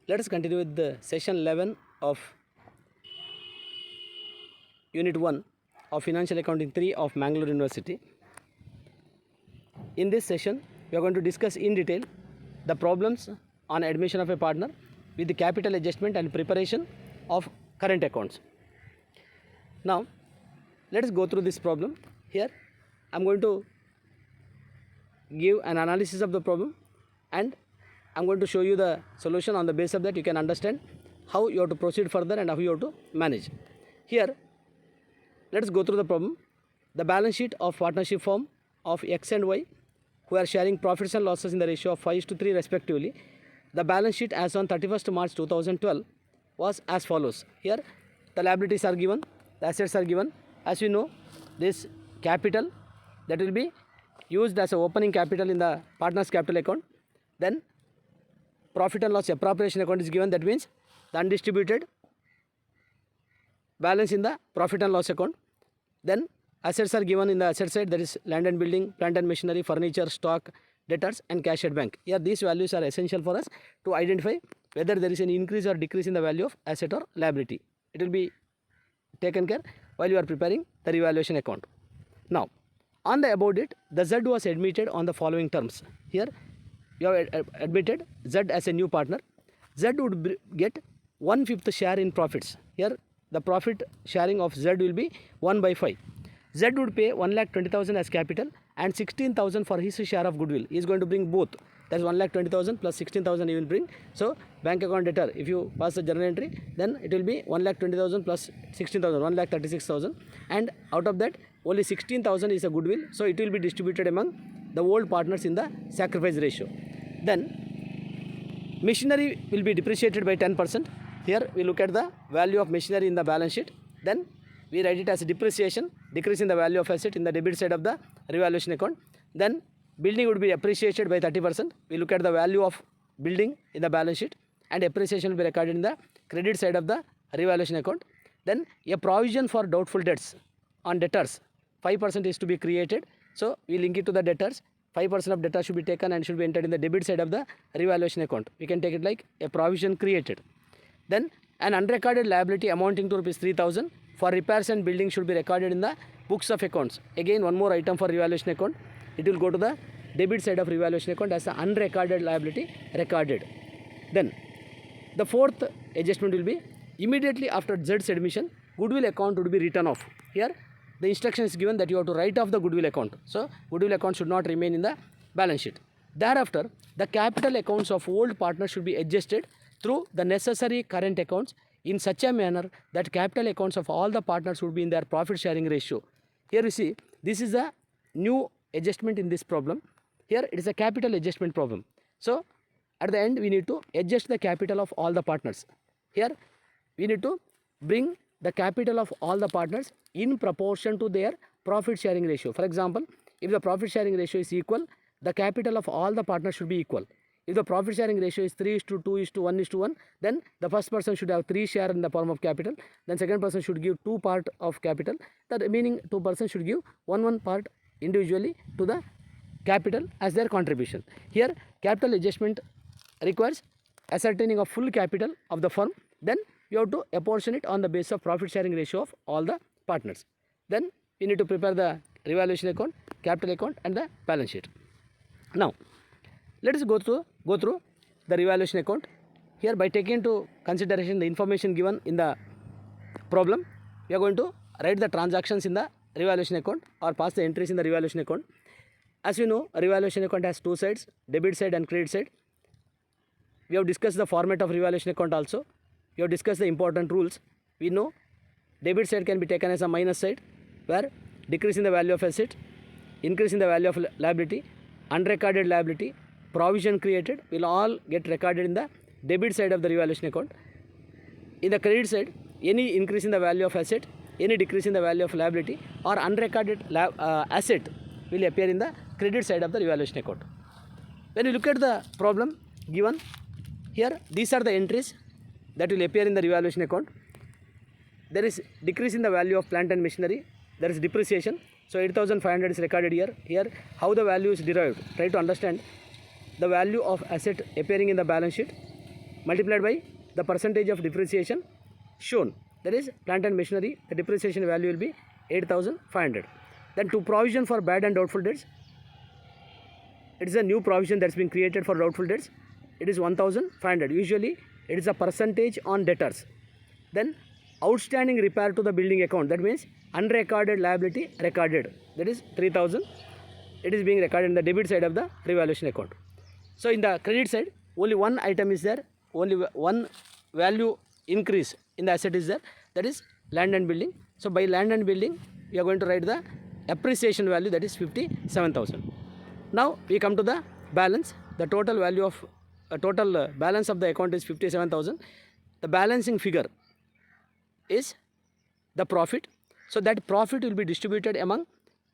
Let us continue with the session 11 of Unit 1 of Financial Accounting 3 of Mangalore University. In this session, we are going to discuss in detail the problems on admission of a partner with the capital adjustment and preparation of current accounts. Now, let us go through this problem. Here, I am going to give an analysis of the problem and I am going to show you the solution. On the basis of that, you can understand how you have to proceed further and how you have to manage. Here, let us go through the problem. The balance sheet of partnership firm of X and Y, who are sharing profits and losses in the ratio of 5:3 respectively. The balance sheet as on 31st March 2012 was as follows. Here, the liabilities are given, the assets are given. As we know, this capital that will be used as a opening capital in the partner's capital account. Then profit and loss appropriation account is given. That means the undistributed balance in the profit and loss account. Then assets are given in the asset side, that is land and building, plant and machinery, furniture, stock, debtors and cash at bank. Here these values are essential for us to identify whether there is an increase or decrease in the value of asset or liability. It will be taken care while you are preparing the revaluation account. Now, on the above date, the Z was admitted on the following terms. Here you have admitted Z as a new partner. Z would get 1/5 share in profits. Here the profit sharing of Z will be 1/5. Z would pay 1,20,000 as capital and 16,000 for his share of goodwill. He is going to bring both. That is 1,20,000 plus 16,000 he will bring. So bank account debtor, if you pass the journal entry, then it will be 1,20,000 plus 16,000, 1,36,000, and out of that only 16,000 is a goodwill. So it will be distributed among the old partners in the sacrifice ratio. Then machinery will be depreciated by 10%. Here we look at the value of machinery in the balance sheet. Then we write it as a depreciation, decrease in the value of asset in the debit side of the revaluation account. Then building would be appreciated by 30%. We look at the value of building in the balance sheet and appreciation will be recorded in the credit side of the revaluation account. Then a provision for doubtful debts on debtors, 5% is to be created. So we link it to the debtors. 5% of debtors should be taken and should be entered in the debit side of the revaluation account. We can take it like a provision created. Then an unrecorded liability amounting to rupees 3,000 for repairs and building should be recorded in the books of accounts. Again, one more item for revaluation account. It will go to the debit side of revaluation account as the unrecorded liability recorded. Then the fourth adjustment will be immediately after Z's admission, goodwill account would be written off. Here the instruction is given that you have to write off the goodwill account. So goodwill account should not remain in the balance sheet. Thereafter, the capital accounts of old partners should be adjusted through the necessary current accounts in such a manner that capital accounts of all the partners would be in their profit sharing ratio. Here you see, this is a new adjustment in this problem. Here it is a capital adjustment problem. So at the end we need to adjust the capital of all the partners. Here we need to bring the capital of all the partners in proportion to their profit sharing ratio. For example, if the profit sharing ratio is equal, the capital of all the partners should be equal. If the profit sharing ratio is 3:2:1:1, then the first person should have 3 share in the form of capital. Then second person should give 2 part of capital. The remaining 2 persons should give 1 part individually to the capital as their contribution. Here capital adjustment requires ascertaining of full capital of the firm. Then you have to apportion it on the basis of profit sharing ratio of all the partners. Then we need to prepare the revaluation account, capital account and the balance sheet. Now let us go through the revaluation account. Here, by taking into consideration the information given in the problem, we are going to write the transactions in the revaluation account or pass the entries in the revaluation account. As we know, a revaluation account has 2 sides, debit side and credit side. We have discussed the format of revaluation account also. We have discussed the important rules. We know debit side can be taken as a minus side, where decrease in the value of asset, increase in the value of liability, unrecorded liability, provision created will all get recorded in the debit side of the revaluation account. In the credit side, any increase in the value of asset, any decrease in the value of liability or unrecorded asset will appear in the credit side of the revaluation account. When you look at the problem given here, these are the entries that will appear in the revaluation account. There is decrease in the value of plant and machinery. There is depreciation. So 8,500 is recorded here. Here how the value is derived. Try to understand the value of asset appearing in the balance sheet. multiplied by the percentage of depreciation shown. That is plant and machinery, the depreciation value will be 8,500. Then to provision for bad and doubtful debts, it is a new provision that's been created for doubtful debts. It is 1,500. Usually it is a percentage on debtors. Then outstanding repair to the building account, that means unrecorded liability recorded, that is 3,000. It is being recorded in the debit side of the revaluation account. So in the credit side, only one item is there, only one value increase in the asset is there, that is land and building. So by land and building, we are going to write the appreciation value, that is 57,000. Now we come to the balance. The total value of total balance of the account is 57,000. The balancing figure is the profit. So that profit will be distributed among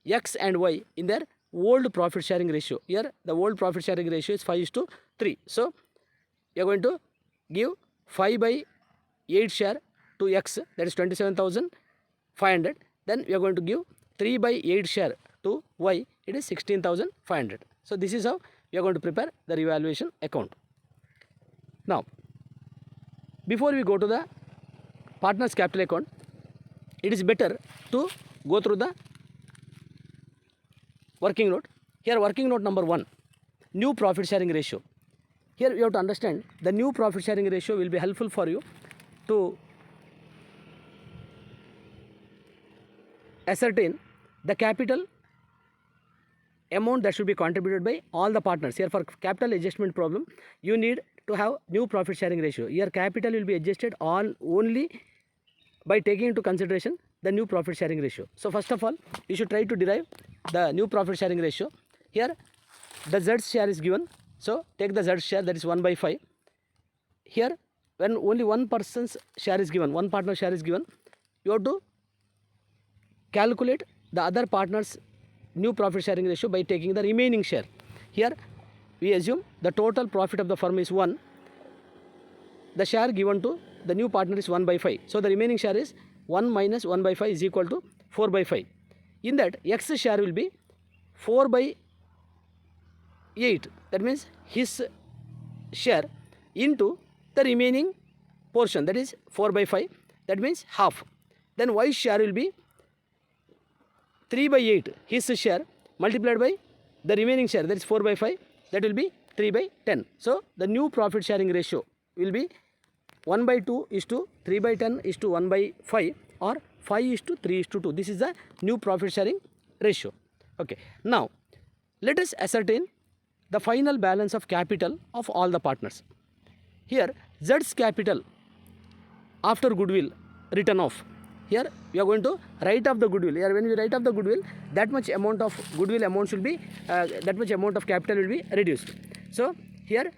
X and Y in their old profit sharing ratio. Here the old profit sharing ratio is 5:3. So you are going to give 5/8 share to X, that is 27,500. Then we are going to give 3/8 share to Y, it is 16,500. So this is how we are going to prepare the revaluation account. Now, before we go to the partners capital account, it is better to go through the working note. Here working note number 1, new profit sharing ratio. Here you have to understand the new profit sharing ratio will be helpful for you to ascertain the capital amount that should be contributed by all the partners. Here for capital adjustment problem, you need to have new profit sharing ratio. Here capital will be adjusted on only by taking into consideration the new profit sharing ratio. So first of all, you should try to derive the new profit sharing ratio. Here the Z share is given. So take the Z share, that is 1/5. Here when only one person's share is given, one partner share is given, you have to calculate the other partner's new profit sharing ratio by taking the remaining share. Here we assume the total profit of the firm is 1. The share given to the new partner is 1/5. So the remaining share is 1 minus 1/5 is equal to 4/5. In that X share will be 4/8. That means his share into the remaining portion, that is 4/5. That means half. Then Y share will be 3/8, his share multiplied by the remaining share, that is 4/5, that will be 3/10. So the new profit sharing ratio will be 1/2 is to 3/10 is to 1/5 or 5 is to 3 is to 2. This is the new profit sharing ratio. Okay. Now let us ascertain the final balance of capital of all the partners. Here Z's capital after goodwill written off. Here we are going to write off the goodwill. Here when we write off the goodwill, that much amount of goodwill amount should be, that much amount of capital will be reduced. So here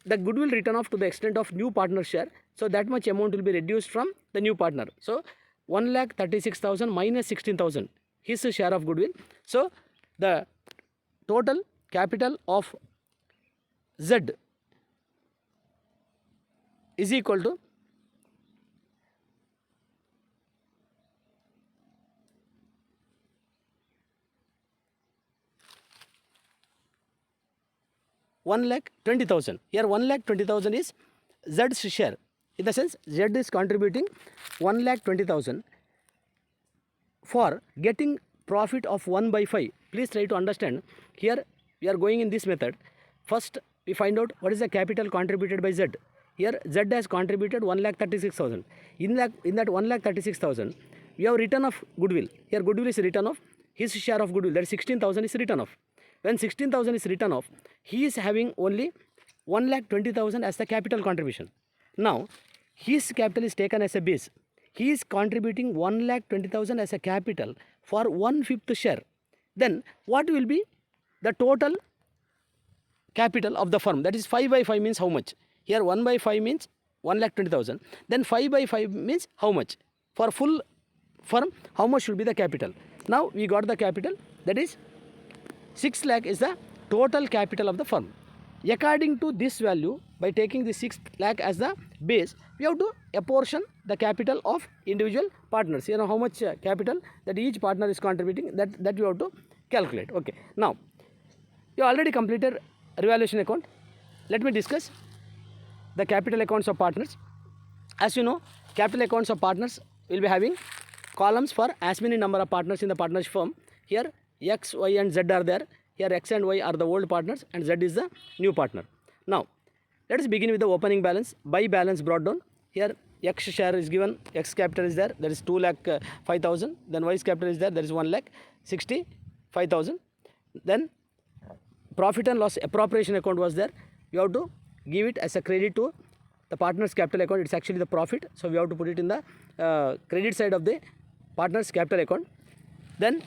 the goodwill written off to the extent of new partner share. So that much amount will be reduced from the new partner. So 1,36,000 minus 16,000, his share of goodwill. So the total capital of Z is equal to 1,20,000. Here 1,20,000 is Z's share. In the sense Z is contributing 1,20,000 for getting profit of 1/5. Please try to understand. Here we are going in this method. First we find out what is the capital contributed by Z. Here Z has contributed 1,36,000. In that 1,36,000 we have written off goodwill. Here goodwill is written off. His share of goodwill, that is 16,000, is written off. When 16,000 is written off, he is having only 1,20,000 as the capital contribution. Now his capital is taken as a base. He is contributing 1,20,000 as a capital for 1/5 share. Then what will be the total capital of the firm? That is 5/5 means how much? Here 1/5 means 1,20,000. Then 5/5 means how much? For full firm, how much should be the capital? Now we got the capital, that is 6 lakh is the total capital of the firm. According to this value, by taking the 6 lakh as the base, we have to apportion the capital of individual partners. You know how much capital that each partner is contributing, that you have to calculate. Okay. Now you already completed revaluation account. Let me discuss the capital accounts of partners. As you know, capital accounts of partners will be having columns for as many number of partners in the partnership firm. Here X, Y and Z are there. Here X and Y are the old partners and Z is the new partner. Now let us begin with the opening balance. By balance brought down. Here X share is given, X capital is there, that is 2,05,000. Then Y's capital is there, that is 1,65,000. Then profit and loss appropriation account was there. You have to give it as a credit to the partner's capital account. It's actually the profit, so we have to put it in the credit side of the partner's capital account. Then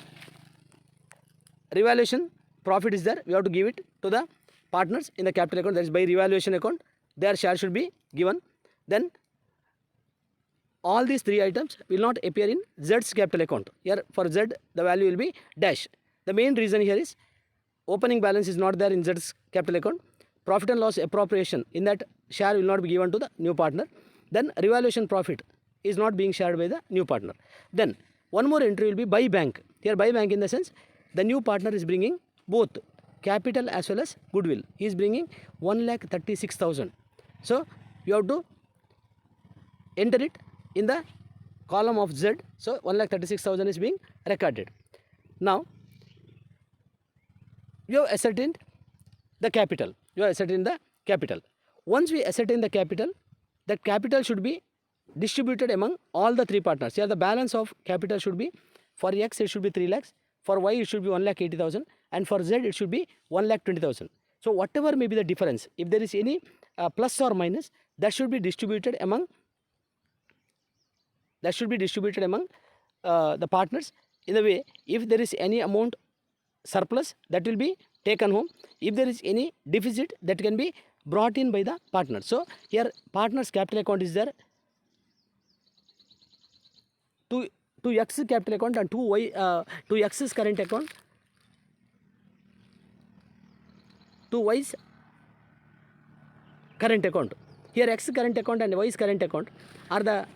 revaluation profit is there. We have to give it to the partners in the capital account, that is by revaluation account. Their share should be given. Then all these three items will not appear in Z's capital account. Here for Z the value will be dash. The main reason here is opening balance is not there in Z's capital account. Profit and loss appropriation, in that share will not be given to the new partner. Then revaluation profit is not being shared by the new partner. Then one more entry will be by bank. Here by bank in the sense the new partner is bringing both capital as well as goodwill. He is bringing 1,36,000. So you have to enter it in the column of Z. So 1,36,000 is being recorded. Now you have ascertained the capital. You have ascertained the capital. Once we ascertain the capital, that capital should be distributed among all the three partners. Here the balance of capital should be, for X it should be 3 lakhs, for Y it should be 1,80,000, and for Z it should be 1,20,000. So whatever may be the difference, if there is any plus or minus, that should be distributed among the partners. In the way, if there is any amount surplus, that will be taken home. If there is any deficit, that can be brought in by the partner. So here partners capital account is there, to X capital account and to X's current account, to Y's current account. Here X current account and Y's current account are the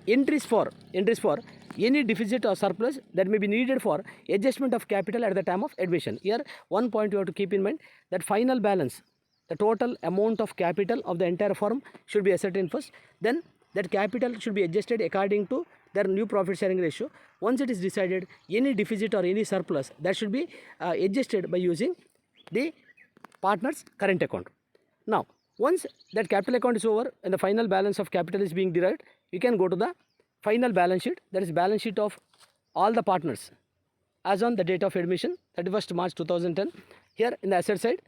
entries for any deficit or surplus that may be needed for adjustment of capital at the time of admission. Here one point you have to keep in mind, that final balance, the total amount of capital of the entire firm should be ascertained first. Then that capital should be adjusted according to their new profit sharing ratio. Once it is decided, any deficit or any surplus, that should be adjusted by using the partner's current account. Now once that capital account is over and the final balance of capital is being derived, you can go to the final balance sheet, that is balance sheet of all the partners as on the date of admission, 31st March 2010. Here in the asset side,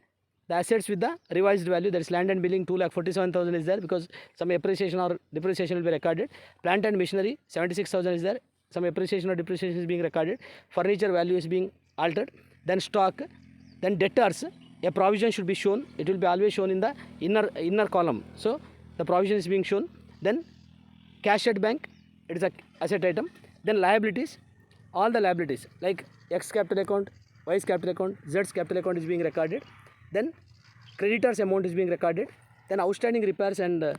the assets with the revised value, that is land and building 2,47,000 is there, because some appreciation or depreciation will be recorded. Plant and machinery 76,000 is there, some appreciation or depreciation is being recorded. Furniture value is being altered. Then stock, then debtors, a provision should be shown. It will be always shown in the inner column. So the provision is being shown. Then cash at bank, it is a asset item. Then liabilities, all the liabilities like X capital account, Y's capital account, Z's capital account is being recorded. Then creditors amount is being recorded. Then outstanding repairs and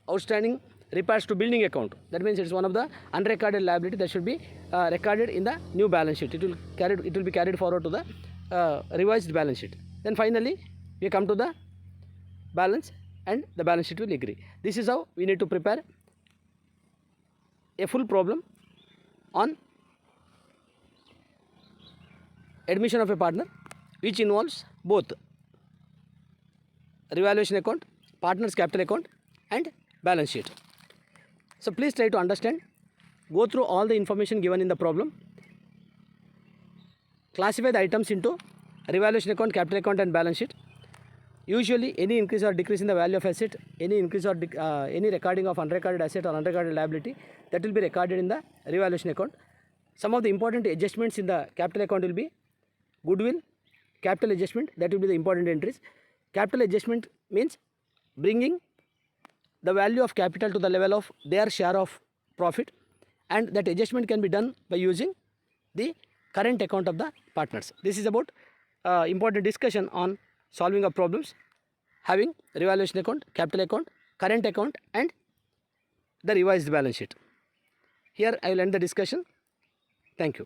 outstanding repairs to building account, that means it is one of the unrecorded liability that should be recorded in the new balance sheet. It will be carried forward to the revised balance sheet. Then finally we come to the balance and the balance sheet will agree. This is how we need to prepare a full problem on admission of a partner, which involves both revaluation account, partner's capital account and balance sheet. So please try to understand, go through all the information given in the problem, classify the items into revaluation account, capital account and balance sheet. Usually any increase or decrease in the value of asset, any increase or any recording of unrecorded asset or unrecorded liability, that will be recorded in the revaluation account. Some of the important adjustments in the capital account will be goodwill, capital adjustment, that will be the important entries. Capital adjustment means bringing the value of capital to the level of their share of profit, and that adjustment can be done by using the current account of the partners. This is about important discussion on solving of problems having revaluation account, capital account, current account and the revised balance sheet. Here I will end the discussion. Thank you.